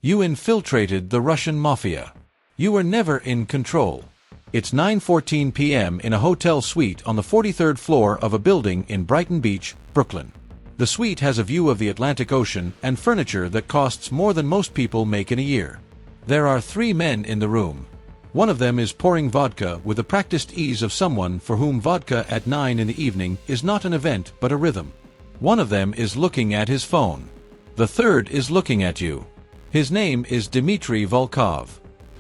You infiltrated the Russian Mafia. You were never in control. It's 9:14 p.m. in a hotel suite on the 43rd floor of a building in Brighton Beach, Brooklyn. The suite has a view of the Atlantic Ocean and furniture that costs more than most people make in a year. There are 3 men in the room. One of them is pouring vodka with the practiced ease of someone for whom vodka at 9 in the evening is not an event but a rhythm. One of them is looking at his phone. The third is looking at you. His name is Dmitry Volkov,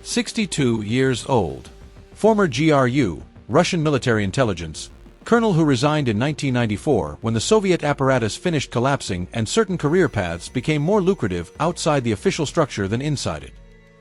62 years old. Former GRU, Russian military intelligence, colonel who resigned in 1994 when the Soviet apparatus finished collapsing and certain career paths became more lucrative outside the official structure than inside it.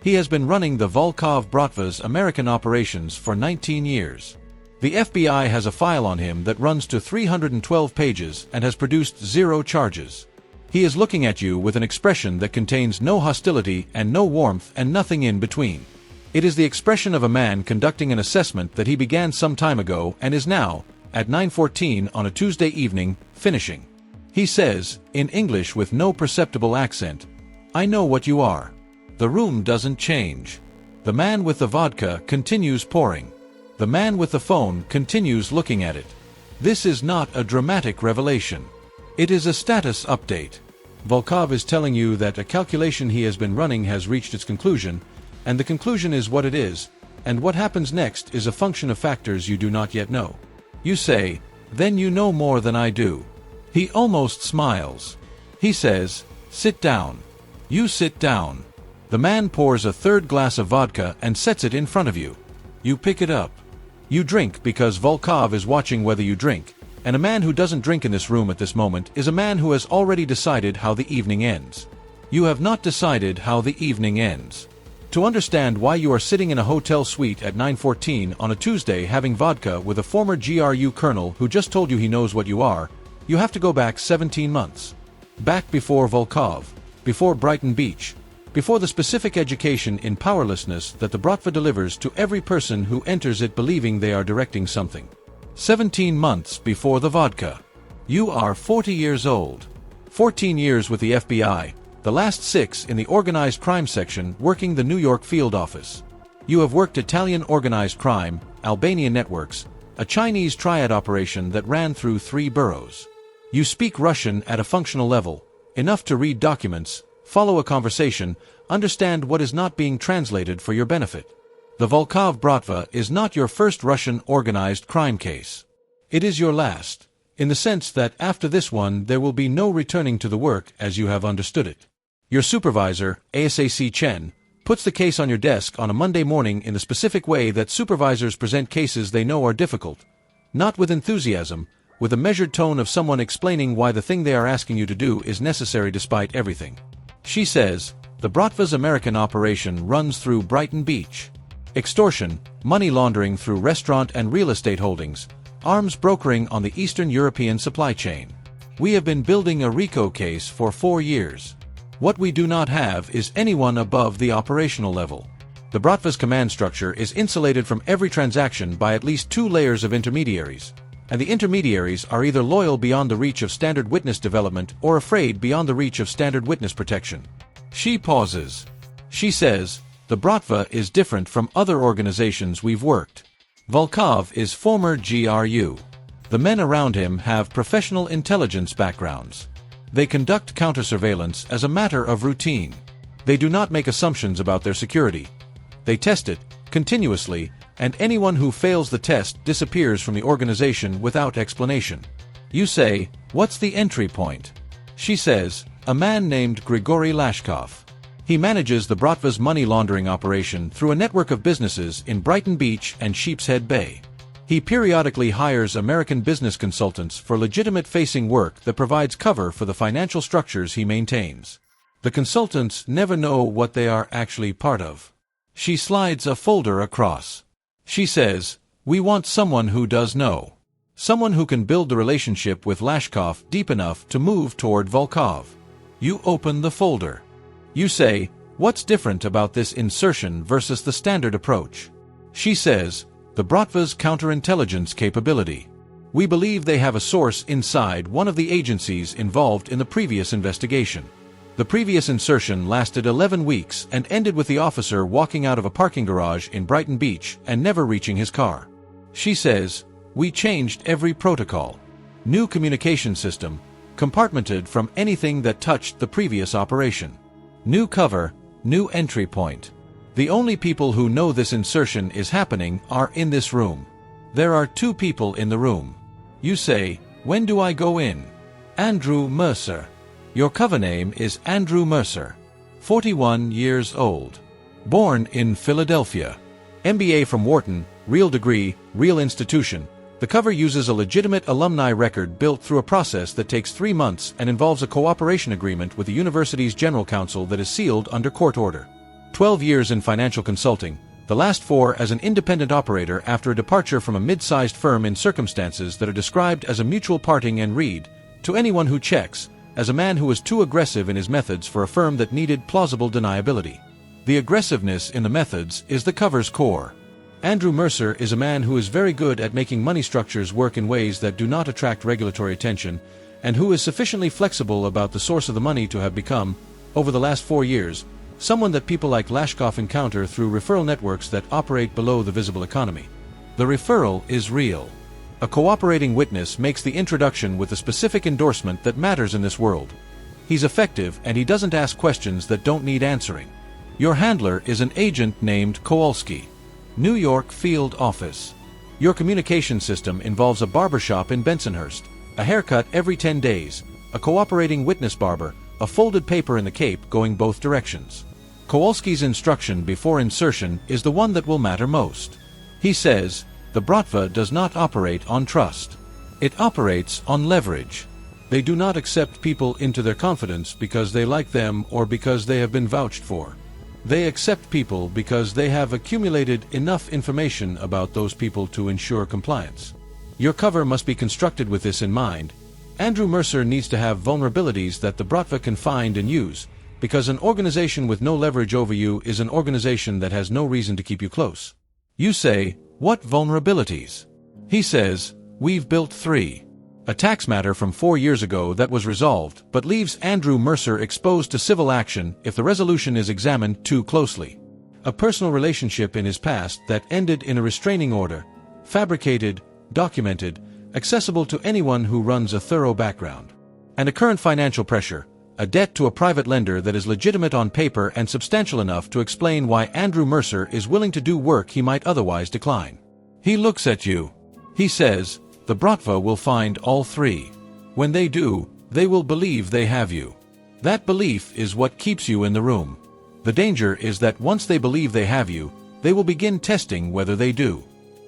He has been running the Volkov Bratva's American operations for 19 years. The FBI has a file on him that runs to 312 pages and has produced 0 charges. He is looking at you with an expression that contains no hostility and no warmth and nothing in between. It is the expression of a man conducting an assessment that he began some time ago and is now, at 9:14 on a Tuesday evening, finishing. He says, in English with no perceptible accent, "I know what you are." The room doesn't change. The man with the vodka continues pouring. The man with the phone continues looking at it. This is not a dramatic revelation. It is a status update. Volkov is telling you that a calculation he has been running has reached its conclusion, and the conclusion is what it is, and what happens next is a function of factors you do not yet know. You say, "Then you know more than I do." He almost smiles. He says, "Sit down." You sit down. The man pours a third glass of vodka and sets it in front of you. You pick it up. You drink because Volkov is watching whether you drink, and a man who doesn't drink in this room at this moment is a man who has already decided how the evening ends. You have not decided how the evening ends. To understand why you are sitting in a hotel suite at 9:14 on a Tuesday having vodka with a former GRU colonel who just told you he knows what you are, you have to go back 17 months. Back before Volkov, before Brighton Beach, before the specific education in powerlessness that the Bratva delivers to every person who enters it believing they are directing something. 17 months before the vodka. You are 40 years old. 14 years with the FBI, the last 6 in the organized crime section working the New York field office. You have worked Italian organized crime, Albanian networks, a Chinese triad operation that ran through 3 boroughs. You speak Russian at a functional level, enough to read documents, follow a conversation, understand what is not being translated for your benefit. The Volkov Bratva is not your first Russian organized crime case. It is your last, in the sense that after this one there will be no returning to the work as you have understood it. Your supervisor, ASAC Chen, puts the case on your desk on a Monday morning in the specific way that supervisors present cases they know are difficult, not with enthusiasm, with a measured tone of someone explaining why the thing they are asking you to do is necessary despite everything. She says, the Bratva's American operation runs through Brighton Beach. Extortion, money laundering through restaurant and real estate holdings, arms brokering on the Eastern European supply chain. We have been building a RICO case for 4 years. What we do not have is anyone above the operational level. The Bratva's command structure is insulated from every transaction by at least 2 layers of intermediaries, and the intermediaries are either loyal beyond the reach of standard witness development or afraid beyond the reach of standard witness protection. She pauses. She says, the Bratva is different from other organizations we've worked. Volkov is former GRU. The men around him have professional intelligence backgrounds. They conduct counter-surveillance as a matter of routine. They do not make assumptions about their security. They test it, continuously, and anyone who fails the test disappears from the organization without explanation. You say, what's the entry point? She says, a man named Grigory Lashkov. He manages the Bratva's money laundering operation through a network of businesses in Brighton Beach and Sheepshead Bay. He periodically hires American business consultants for legitimate-facing work that provides cover for the financial structures he maintains. The consultants never know what they are actually part of. She slides a folder across. She says, we want someone who does know. Someone who can build the relationship with Lashkov deep enough to move toward Volkov. You open the folder. You say, what's different about this insertion versus the standard approach? She says, the Bratva's counterintelligence capability. We believe they have a source inside one of the agencies involved in the previous investigation. The previous insertion lasted 11 weeks and ended with the officer walking out of a parking garage in Brighton Beach and never reaching his car. She says, "We changed every protocol. New communication system, compartmented from anything that touched the previous operation. New cover, new entry point. The only people who know this insertion is happening are in this room. There are 2 people in the room. You say, 'When do I go in?' Andrew Mercer. Your cover name is Andrew Mercer. 41 years old. Born in Philadelphia. MBA from Wharton, real degree, real institution. The cover uses a legitimate alumni record built through a process that takes 3 months and involves a cooperation agreement with the university's general counsel that is sealed under court order. 12 years in financial consulting, the last 4 as an independent operator after a departure from a mid-sized firm in circumstances that are described as a mutual parting and read, to anyone who checks, as a man who was too aggressive in his methods for a firm that needed plausible deniability. The aggressiveness in the methods is the cover's core. Andrew Mercer is a man who is very good at making money structures work in ways that do not attract regulatory attention, and who is sufficiently flexible about the source of the money to have become, over the last 4 years, someone that people like Lashkoff encounter through referral networks that operate below the visible economy. The referral is real. A cooperating witness makes the introduction with a specific endorsement that matters in this world. He's effective and he doesn't ask questions that don't need answering. Your handler is an agent named Kowalski. New York Field Office. Your communication system involves a barbershop in Bensonhurst, a haircut every 10 days, a cooperating witness barber, a folded paper in the cape going both directions. Kowalski's instruction before insertion is the one that will matter most. He says, "The Bratva does not operate on trust. It operates on leverage. They do not accept people into their confidence because they like them or because they have been vouched for. They accept people because they have accumulated enough information about those people to ensure compliance." Your cover must be constructed with this in mind. Andrew Mercer needs to have vulnerabilities that the Bratva can find and use, because an organization with no leverage over you is an organization that has no reason to keep you close. You say, "What vulnerabilities?" He says, "We've built 3. A tax matter from 4 years ago that was resolved but leaves Andrew Mercer exposed to civil action if the resolution is examined too closely. A personal relationship in his past that ended in a restraining order, fabricated, documented, accessible to anyone who runs a thorough background. And a current financial pressure, a debt to a private lender that is legitimate on paper and substantial enough to explain why Andrew Mercer is willing to do work he might otherwise decline." He looks at you. He says, "The Bratva will find all 3. When they do, they will believe they have you. That belief is what keeps you in the room. The danger is that once they believe they have you, they will begin testing whether they do."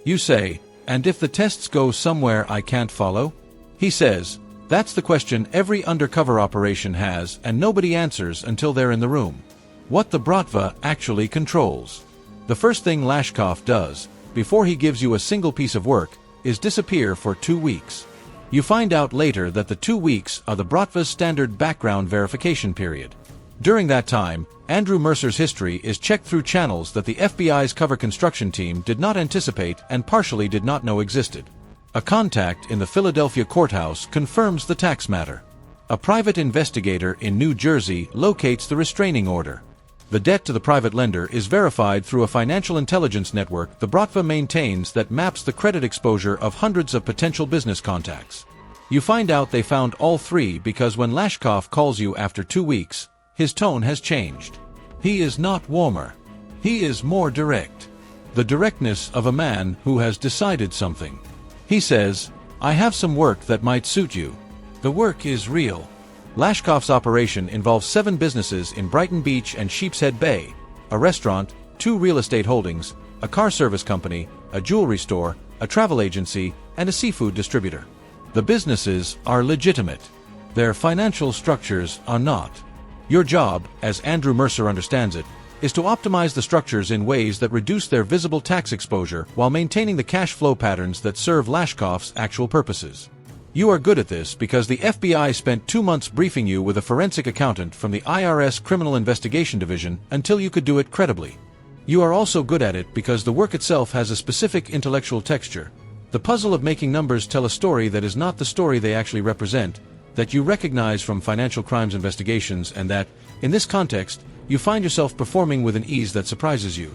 You say, "And if the tests go somewhere I can't follow?" He says, "That's the question every undercover operation has and nobody answers until they're in the room. What the Bratva actually controls. The first thing Lashkoff does, before he gives you a single piece of work, is disappear for 2 weeks. You find out later that the 2 weeks are the Bratva's standard background verification period. During that time, Andrew Mercer's history is checked through channels that the FBI's cover construction team did not anticipate and partially did not know existed. A contact in the Philadelphia courthouse confirms the tax matter. A private investigator in New Jersey locates the restraining order. The debt to the private lender is verified through a financial intelligence network the Bratva maintains that maps the credit exposure of hundreds of potential business contacts. You find out they found all 3 because when Lashkoff calls you after 2 weeks, his tone has changed. He is not warmer. He is more direct. The directness of a man who has decided something. He says, "I have some work that might suit you." The work is real. Lashkoff's operation involves 7 businesses in Brighton Beach and Sheepshead Bay, a restaurant, 2 real estate holdings, a car service company, a jewelry store, a travel agency, and a seafood distributor. The businesses are legitimate. Their financial structures are not. Your job, as Andrew Mercer understands it, is to optimize the structures in ways that reduce their visible tax exposure while maintaining the cash flow patterns that serve Lashkoff's actual purposes. You are good at this because the FBI spent 2 months briefing you with a forensic accountant from the IRS Criminal Investigation Division until you could do it credibly. You are also good at it because the work itself has a specific intellectual texture. The puzzle of making numbers tell a story that is not the story they actually represent, that you recognize from financial crimes investigations, and that, in this context, you find yourself performing with an ease that surprises you.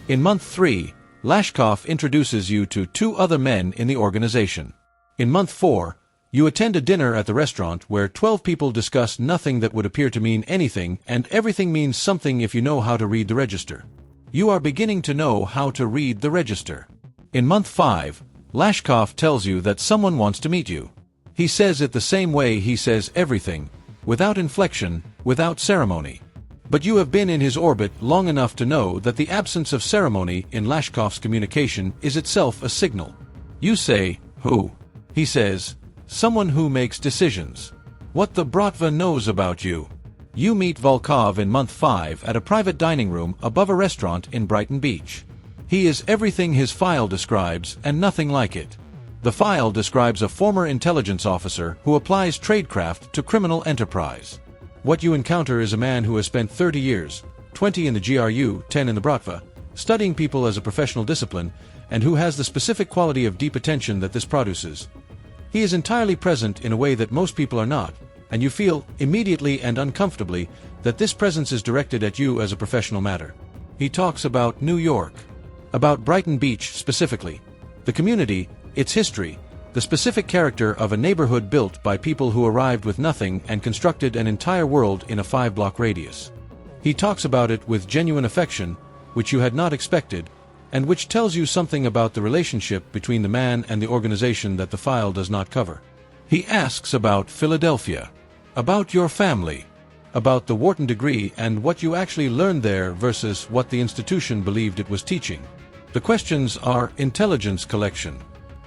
In month 3, Lashkov introduces you to 2 other men in the organization. In month 4, you attend a dinner at the restaurant where 12 people discuss nothing that would appear to mean anything, and everything means something if you know how to read the register. You are beginning to know how to read the register. In month 5, Lashkov tells you that someone wants to meet you. He says it the same way he says everything, without inflection, without ceremony. But you have been in his orbit long enough to know that the absence of ceremony in Lashkov's communication is itself a signal. You say, "Who?" He says, "Someone who makes decisions." What the Bratva knows about you. You meet Volkov in month 5 at a private dining room above a restaurant in Brighton Beach. He is everything his file describes and nothing like it. The file describes a former intelligence officer who applies tradecraft to criminal enterprise. What you encounter is a man who has spent 30 years, 20 in the GRU, 10 in the Bratva, studying people as a professional discipline, and who has the specific quality of deep attention that this produces. He is entirely present in a way that most people are not, and you feel, immediately and uncomfortably, that this presence is directed at you as a professional matter. He talks about New York. About Brighton Beach specifically. The community, its history, the specific character of a neighborhood built by people who arrived with nothing and constructed an entire world in a 5-block radius. He talks about it with genuine affection, which you had not expected, and which tells you something about the relationship between the man and the organization that the file does not cover. He asks about Philadelphia, about your family, about the Wharton degree and what you actually learned there versus what the institution believed it was teaching. The questions are intelligence collection.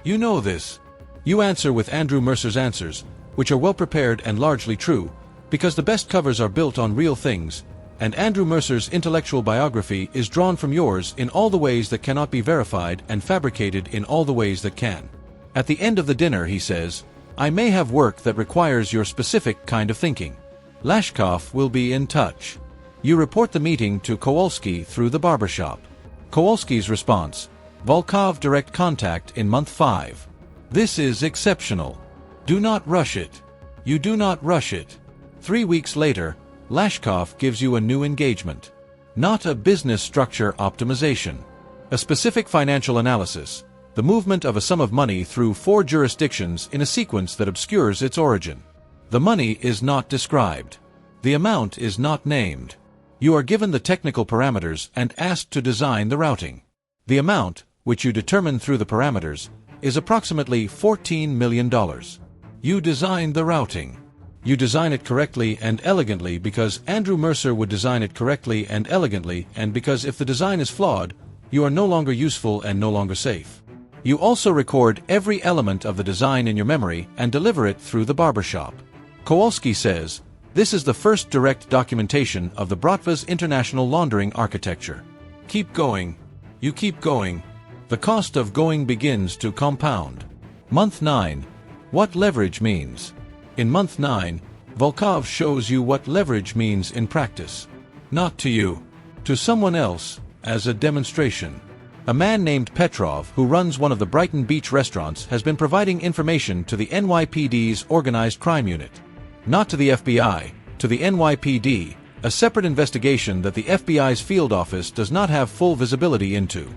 You know this. You answer with Andrew Mercer's answers, which are well prepared and largely true, because the best covers are built on real things, and Andrew Mercer's intellectual biography is drawn from yours in all the ways that cannot be verified and fabricated in all the ways that can. At the end of the dinner he says, "I may have work that requires your specific kind of thinking. Lashkov will be in touch." You report the meeting to Kowalski through the barbershop. Kowalski's response, Volkov direct contact in month 5. This is exceptional. Do not rush it. You do not rush it. 3 weeks later, Lashkov gives you a new engagement. Not a business structure optimization. A specific financial analysis. The movement of a sum of money through 4 jurisdictions in a sequence that obscures its origin. The money is not described. The amount is not named. You are given the technical parameters and asked to design the routing. The amount, which you determine through the parameters, is approximately $14 million. You design the routing. You design it correctly and elegantly because Andrew Mercer would design it correctly and elegantly, and because if the design is flawed, you are no longer useful and no longer safe. You also record every element of the design in your memory and deliver it through the barbershop. Kowalski says, "This is the first direct documentation of the Bratva's international laundering architecture." Keep going. You keep going. The cost of going begins to compound. Month 9. What leverage means. In month 9, Volkov shows you what leverage means in practice. Not to you. To someone else, as a demonstration. A man named Petrov, who runs one of the Brighton Beach restaurants, has been providing information to the NYPD's Organized Crime Unit. Not to the FBI, to the NYPD, a separate investigation that the FBI's field office does not have full visibility into.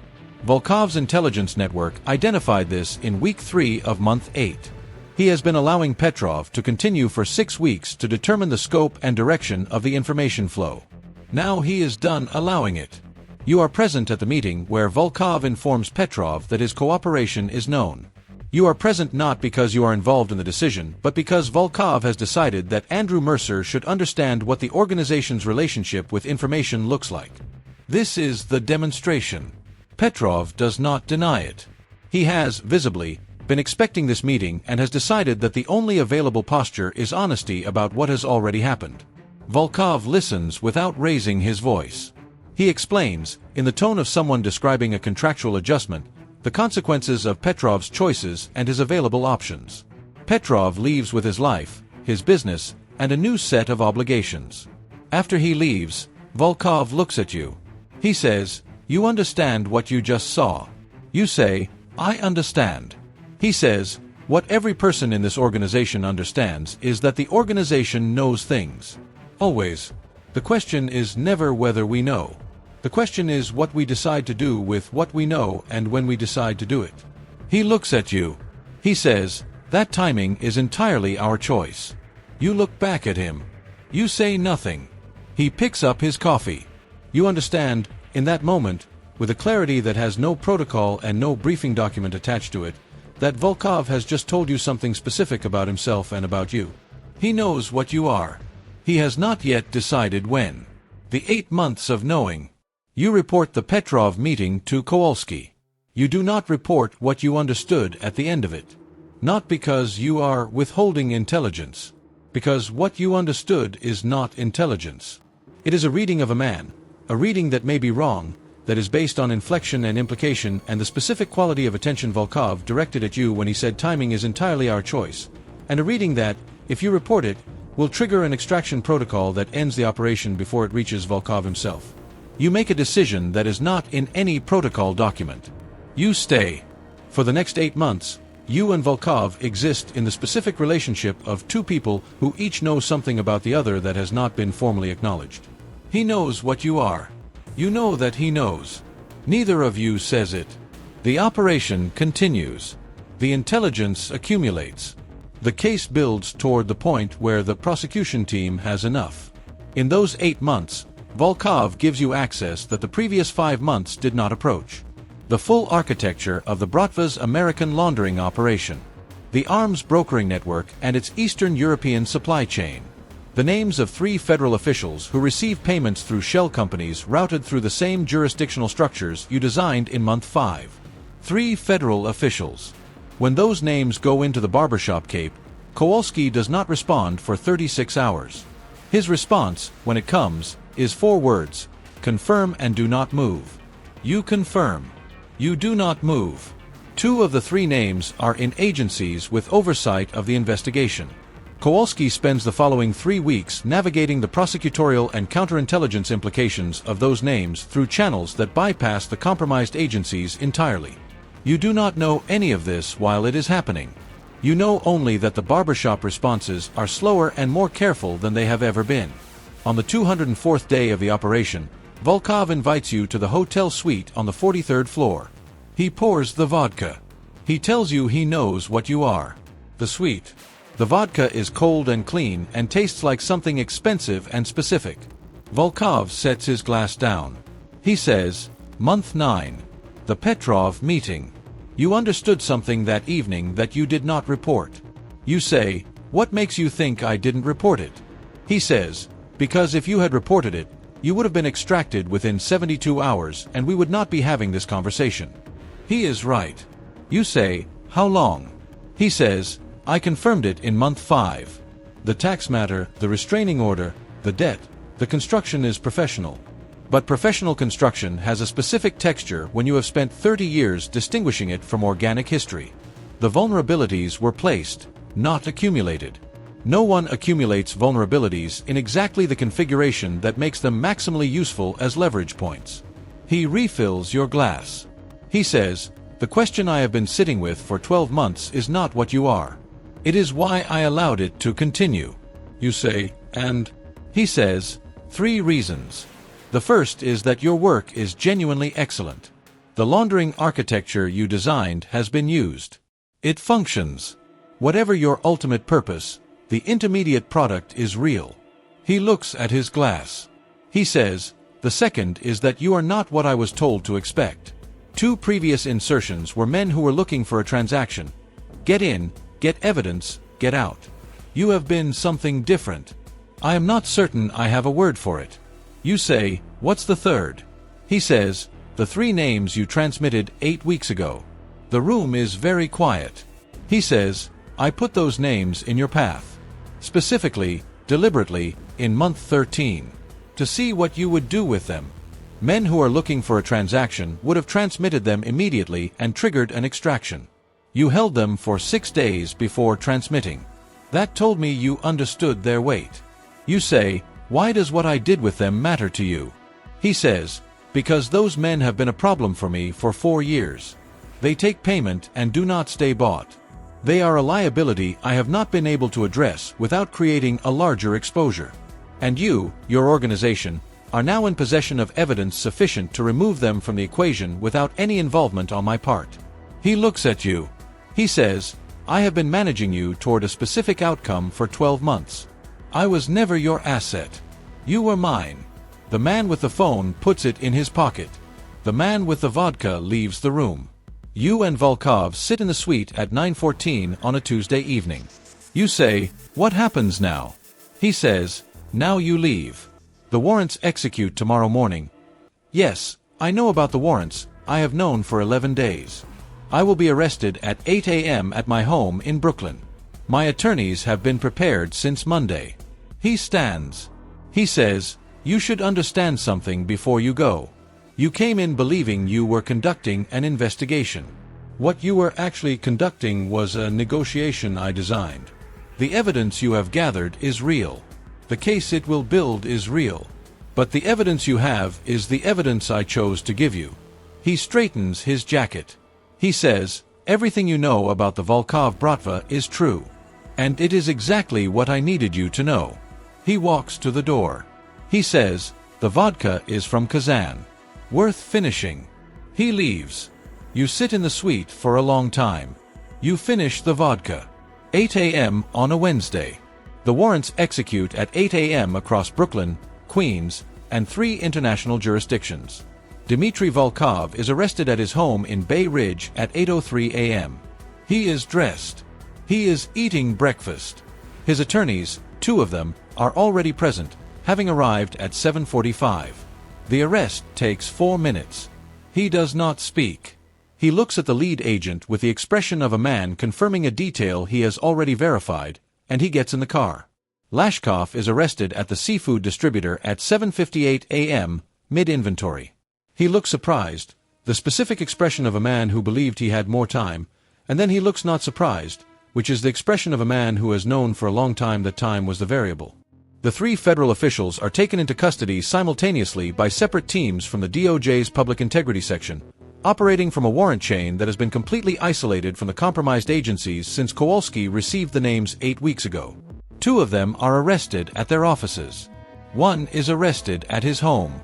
Volkov's intelligence network identified this in week 3 of month 8. He has been allowing Petrov to continue for 6 weeks to determine the scope and direction of the information flow. Now he is done allowing it. You are present at the meeting where Volkov informs Petrov that his cooperation is known. You are present not because you are involved in the decision, but because Volkov has decided that Andrew Mercer should understand what the organization's relationship with information looks like. This is the demonstration. Petrov does not deny it. He has, visibly, been expecting this meeting and has decided that the only available posture is honesty about what has already happened. Volkov listens without raising his voice. He explains, in the tone of someone describing a contractual adjustment, the consequences of Petrov's choices and his available options. Petrov leaves with his life, his business, and a new set of obligations. After he leaves, Volkov looks at you. He says, "You understand what you just saw." You say, "I understand." He says, What every person in this organization understands is that the organization knows things. Always. The question is never whether we know. The question is what we decide to do with what we know and when we decide to do it. He looks at you. He says, that timing is entirely our choice. You look back at him. You say nothing. He picks up his coffee. You understand, in that moment, with a clarity that has no protocol and no briefing document attached to it, that Volkov has just told you something specific about himself and about you. He knows what you are. He has not yet decided when. The 8 months of knowing. You report the Petrov meeting to Kowalski. You do not report what you understood at the end of it. Not because you are withholding intelligence. Because what you understood is not intelligence. It is a reading of a man, a reading that may be wrong, that is based on inflection and implication and the specific quality of attention Volkov directed at you when he said timing is entirely our choice, and a reading that, if you report it, will trigger an extraction protocol that ends the operation before it reaches Volkov himself. You make a decision that is not in any protocol document. You stay. For the next 8 months, you and Volkov exist in the specific relationship of two people who each know something about the other that has not been formally acknowledged. He knows what you are. You know that he knows. Neither of you says it. The operation continues. The intelligence accumulates. The case builds toward the point where the prosecution team has enough. In those 8 months, Volkov gives you access that the previous 5 months did not approach. The full architecture of the Bratva's American laundering operation. The arms brokering network and its Eastern European supply chain. The names of 3 federal officials who receive payments through shell companies routed through the same jurisdictional structures you designed in month 5. 3 federal officials. When those names go into the barbershop cape, Kowalski does not respond for 36 hours. His response, when it comes, is 4 words: confirm and do not move. You confirm. You do not move. 2 of the 3 names are in agencies with oversight of the investigation. Kowalski spends the following 3 weeks navigating the prosecutorial and counterintelligence implications of those names through channels that bypass the compromised agencies entirely. You do not know any of this while it is happening. You know only that the barbershop responses are slower and more careful than they have ever been. On the 204th day of the operation, Volkov invites you to the hotel suite on the 43rd floor. He pours the vodka. He tells you he knows what you are. The suite. The vodka is cold and clean and tastes like something expensive and specific. Volkov sets his glass down. He says, Month 9. The Petrov meeting. You understood something that evening that you did not report. You say, what makes you think I didn't report it? He says, because if you had reported it, you would have been extracted within 72 hours and we would not be having this conversation. He is right. You say, how long? He says, I confirmed it in month 5. The tax matter, the restraining order, the debt, the construction is professional. But professional construction has a specific texture when you have spent 30 years distinguishing it from organic history. The vulnerabilities were placed, not accumulated. No one accumulates vulnerabilities in exactly the configuration that makes them maximally useful as leverage points. He refills your glass. He says, the question I have been sitting with for 12 months is not what you are. It is why I allowed it to continue. You say, and? He says, 3 reasons. The first is that your work is genuinely excellent. The laundering architecture you designed has been used. It functions. Whatever your ultimate purpose, the intermediate product is real. He looks at his glass. He says, the second is that you are not what I was told to expect. 2 previous insertions were men who were looking for a transaction. Get in, get evidence, get out. You have been something different. I am not certain I have a word for it. You say, what's the third? He says, the 3 names you transmitted 8 weeks ago. The room is very quiet. He says, I put those names in your path. Specifically, deliberately, in month 13. To see what you would do with them. Men who are looking for a transaction would have transmitted them immediately and triggered an extraction. You held them for 6 days before transmitting. That told me you understood their weight. You say, why does what I did with them matter to you? He says, because those men have been a problem for me for 4 years. They take payment and do not stay bought. They are a liability I have not been able to address without creating a larger exposure. And you, your organization, are now in possession of evidence sufficient to remove them from the equation without any involvement on my part. He looks at you. He says, I have been managing you toward a specific outcome for 12 months. I was never your asset. You were mine. The man with the phone puts it in his pocket. The man with the vodka leaves the room. You and Volkov sit in the suite at 9:14 on a Tuesday evening. You say, what happens now? He says, now you leave. The warrants execute tomorrow morning. Yes, I know about the warrants. I have known for 11 days. I will be arrested at 8 a.m. at my home in Brooklyn. My attorneys have been prepared since Monday. He stands. He says, you should understand something before you go. You came in believing you were conducting an investigation. What you were actually conducting was a negotiation I designed. The evidence you have gathered is real. The case it will build is real. But the evidence you have is the evidence I chose to give you. He straightens his jacket. He says, everything you know about the Volkov Bratva is true. And it is exactly what I needed you to know. He walks to the door. He says, the vodka is from Kazan. Worth finishing. He leaves. You sit in the suite for a long time. You finish the vodka. 8 a.m. on a Wednesday. The warrants execute at 8 a.m. across Brooklyn, Queens, and 3 international jurisdictions. Dmitry Volkov is arrested at his home in Bay Ridge at 8:03 a.m. He is dressed. He is eating breakfast. His attorneys, 2 of them, are already present, having arrived at 7:45. The arrest takes 4 minutes. He does not speak. He looks at the lead agent with the expression of a man confirming a detail he has already verified, and he gets in the car. Lashkov is arrested at the seafood distributor at 7:58 a.m., mid-inventory. He looks surprised, the specific expression of a man who believed he had more time, and then he looks not surprised, which is the expression of a man who has known for a long time that time was the variable. The 3 federal officials are taken into custody simultaneously by separate teams from the DOJ's Public Integrity Section, operating from a warrant chain that has been completely isolated from the compromised agencies since Kowalski received the names 8 weeks ago. 2 of them are arrested at their offices. 1 is arrested at his home.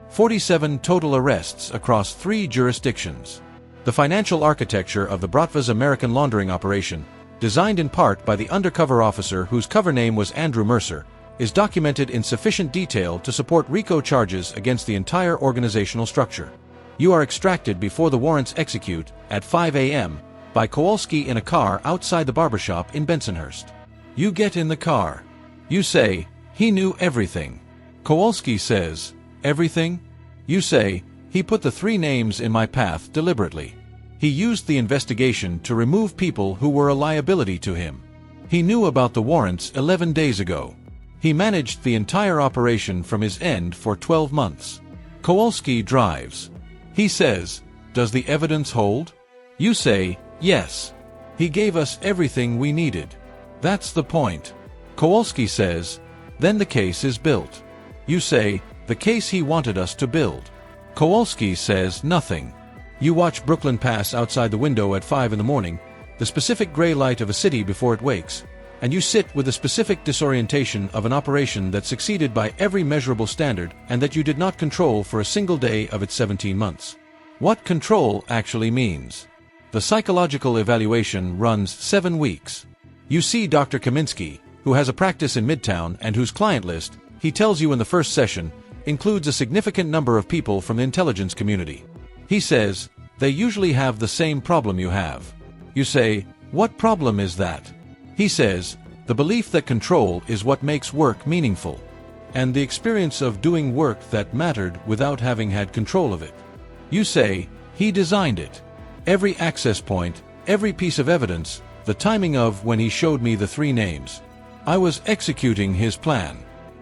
47 total arrests across 3 jurisdictions. The financial architecture of the Bratva's American laundering operation, designed in part by the undercover officer whose cover name was Andrew Mercer, is documented in sufficient detail to support RICO charges against the entire organizational structure. You are extracted before the warrants execute, at 5 a.m., by Kowalski in a car outside the barbershop in Bensonhurst. You get in the car. You say, he knew everything. Kowalski says, everything? You say, he put the 3 names in my path deliberately. He used the investigation to remove people who were a liability to him. He knew about the warrants 11 days ago. He managed the entire operation from his end for 12 months. Kowalski drives. He says, does the evidence hold? You say, yes. He gave us everything we needed. That's the point. Kowalski says, then the case is built. You say, the case he wanted us to build. Kowalski says nothing. You watch Brooklyn pass outside the window at 5 in the morning, the specific gray light of a city before it wakes, and you sit with the specific disorientation of an operation that succeeded by every measurable standard and that you did not control for a single day of its 17 months. What control actually means. The psychological evaluation runs 7 weeks. You see Dr. Kaminsky, who has a practice in Midtown and whose client list, he tells you in the first session, includes a significant number of people from the intelligence community. He says, they usually have the same problem you have. You say, what problem is that? He says, the belief that control is what makes work meaningful, and the experience of doing work that mattered without having had control of it. You say, he designed it. Every access point, every piece of evidence, the timing of when he showed me the 3 names. I was executing his plan.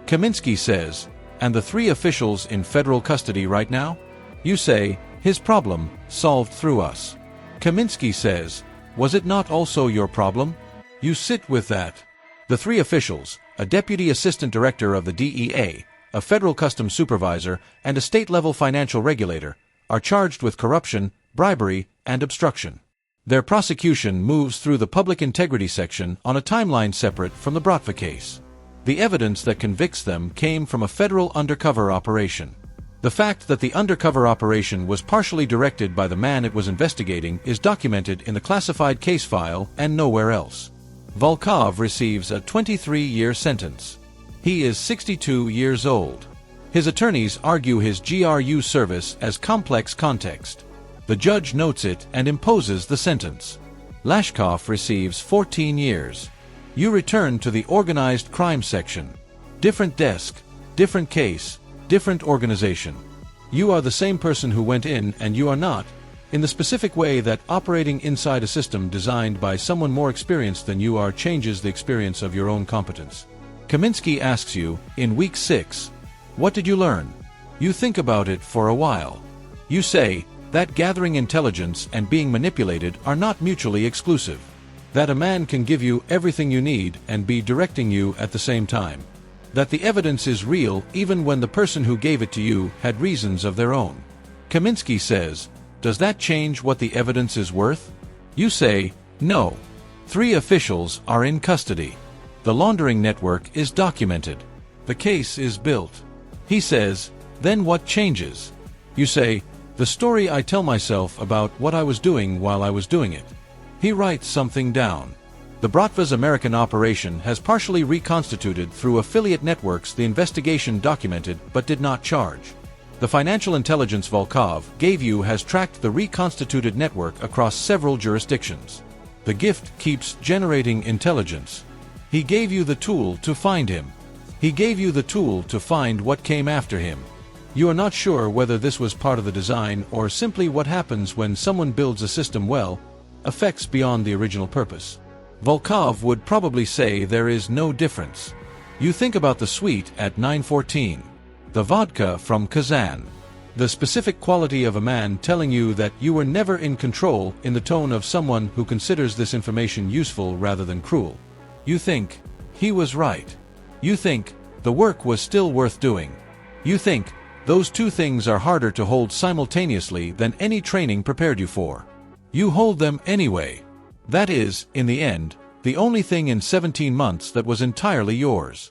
Kaminsky says, and the 3 officials in federal custody right now? You say, his problem, solved through us. Kaminsky says, was it not also your problem? You sit with that. The 3 officials, a deputy assistant director of the DEA, a federal customs supervisor, and a state-level financial regulator, are charged with corruption, bribery, and obstruction. Their prosecution moves through the public integrity section on a timeline separate from the Bratva case. The evidence that convicts them came from a federal undercover operation. The fact that the undercover operation was partially directed by the man it was investigating is documented in the classified case file and nowhere else. Volkov receives a 23-year sentence. He is 62 years old. His attorneys argue his GRU service as complex context. The judge notes it and imposes the sentence. Lashkov receives 14 years. You return to the organized crime section. Different desk, different case, different organization. You are the same person who went in and you are not, in the specific way that operating inside a system designed by someone more experienced than you are changes the experience of your own competence. Kaminsky asks you, in week 6, what did you learn? You think about it for a while. You say that gathering intelligence and being manipulated are not mutually exclusive. That a man can give you everything you need and be directing you at the same time. That the evidence is real even when the person who gave it to you had reasons of their own. Kaminsky says, does that change what the evidence is worth? You say, no. 3 officials are in custody. The laundering network is documented. The case is built. He says, then what changes? You say, the story I tell myself about what I was doing while I was doing it. He writes something down. The Bratva's American operation has partially reconstituted through affiliate networks the investigation documented but did not charge. The financial intelligence Volkov gave you has tracked the reconstituted network across several jurisdictions. The gift keeps generating intelligence. He gave you the tool to find him. He gave you the tool to find what came after him. You are not sure whether this was part of the design or simply what happens when someone builds a system well, effects beyond the original purpose. Volkov would probably say there is no difference. You think about the sweet at 9:14. The vodka from Kazan. The specific quality of a man telling you that you were never in control in the tone of someone who considers this information useful rather than cruel. You think, he was right. You think, the work was still worth doing. You think, those two things are harder to hold simultaneously than any training prepared you for. You hold them anyway. That is, in the end, the only thing in 17 months that was entirely yours.